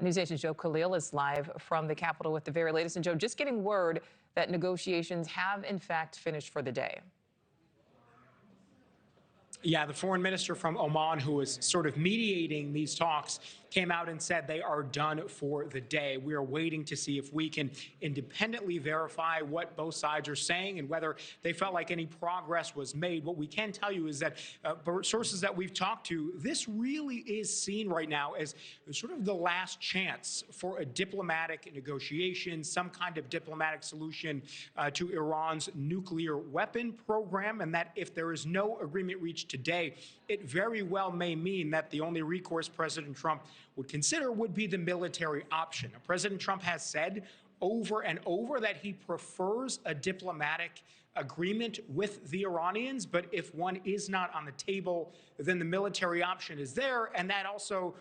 NewsNation's Joe Khalil is live from the Capitol with the very latest. And Joe, just getting word that negotiations have in fact finished for the day. Yeah, the foreign minister from Oman, who was sort of mediating these talks, came out and said they are done for the day. We are waiting to see if we can independently verify what both sides are saying and whether they felt like any progress was made. What we can tell you is that sources that we've talked to, this really is seen right now as sort of the last chance for a diplomatic negotiation, some kind of diplomatic solution to Iran's nuclear weapon program, and that if there is no agreement reached today, it very well may mean that the only recourse President Trump would consider would be the military option. Now, President Trump has said over and over that he prefers a diplomatic agreement with the Iranians, but if one is not on the table, then the military option is there. And that also,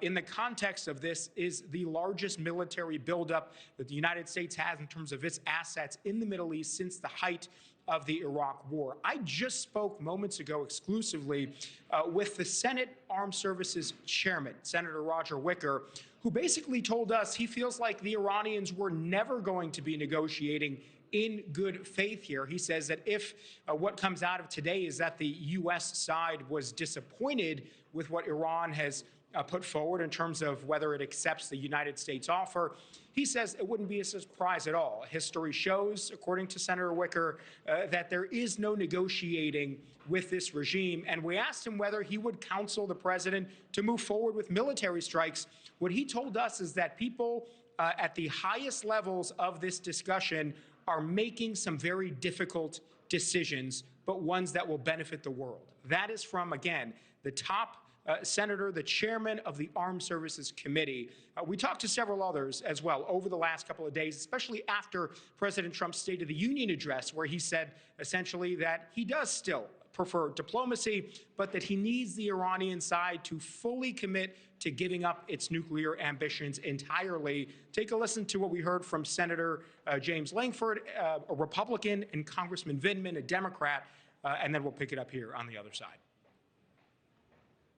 in the context of this, is the largest military buildup that the United States has in terms of its assets in the Middle East since the height of the Iraq War. I just spoke moments ago exclusively with the Senate Armed Services Chairman, Senator Roger Wicker, who basically told us he feels like the Iranians were never going to be negotiating in good faith here. He says that if what comes out of today is that the U.S. side was disappointed with what Iran has put forward in terms of whether it accepts the United States offer, he says it wouldn't be a surprise at all. History shows, according to Senator Wicker, that there is no negotiating with this regime. And we asked him whether he would counsel the president to move forward with military strikes. What he told us is that people at the highest levels of this discussion are making some very difficult decisions, but ones that will benefit the world. That is from, again, the top senator, the chairman of the Armed Services Committee. We talked to several others as well over the last couple of days, especially after President Trump's State of the Union address, where he said essentially that he does still prefer diplomacy, but that he needs the Iranian side to fully commit to giving up its nuclear ambitions entirely. Take a listen to what we heard from Senator James Langford, a Republican, and Congressman Vindman, a Democrat, and then we'll pick it up here on the other side.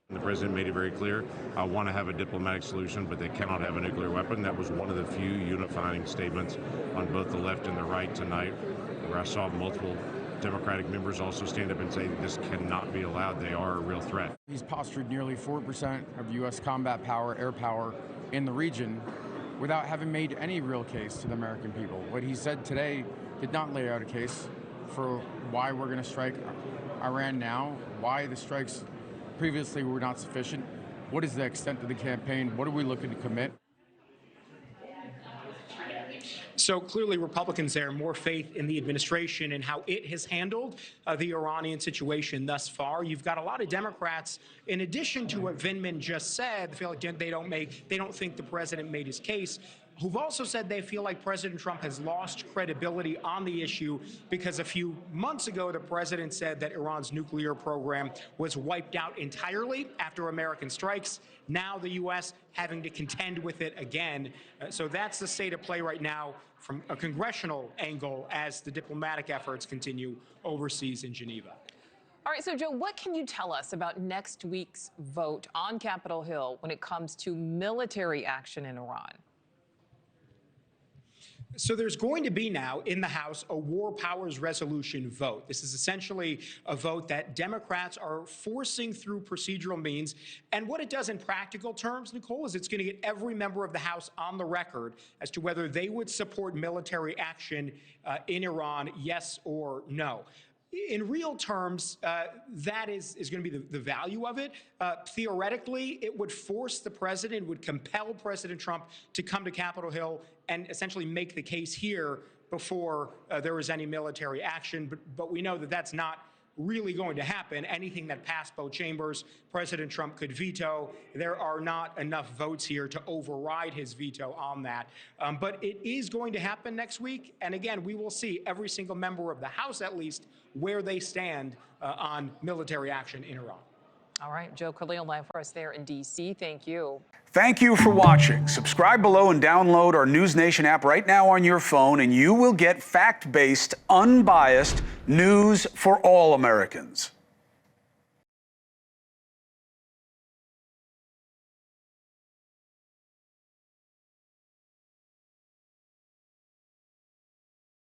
The president made it very clear, I want to have a diplomatic solution, but they cannot have a nuclear weapon. That was one of the few unifying statements on both the left and the right tonight, where I saw multiple Democratic members also stand up and say this cannot be allowed. They are a real threat. He's postured nearly 4% of U.S. combat power, air power in the region without having made any real case to the American people. What he said today did not lay out a case for why we're going to strike Iran now, why the strikes previously were not sufficient. What is the extent of the campaign? What are we looking to commit? So clearly Republicans there more faith in the administration and how it has handled the Iranian situation thus far. You've got a lot of Democrats, in addition to what Vindman just said, they feel like they don't think the president made his case, who've also said they feel like President Trump has lost credibility on the issue because a few months ago, the president said that Iran's nuclear program was wiped out entirely after American strikes. Now the U.S. having to contend with it again. So that's the state of play right now from a congressional angle as the diplomatic efforts continue overseas in Geneva. All right, so Joe, what can you tell us about next week's vote on Capitol Hill when it comes to military action in Iran? So there's going to be now in the House a war powers resolution vote. This is essentially a vote that Democrats are forcing through procedural means. And what it does in practical terms, Nichole, is it's going to get every member of the House on the record as to whether they would support military action in Iran, yes or no. In real terms, that is going to be the value of it. Theoretically, it would force the president, would compel President Trump to come to Capitol Hill and essentially make the case here before there was any military action. But we know that that's not really going to happen. Anything that passed both chambers, President Trump could veto. There are not enough votes here to override his veto on that. But it is going to happen next week. And again, we will see every single member of the House, at least, where they stand on military action in Iran. All right, Joe Khalil live for us there in D.C. Thank you. Thank you for watching. Subscribe below and download our NewsNation app right now on your phone, and you will get fact-based, unbiased news for all Americans.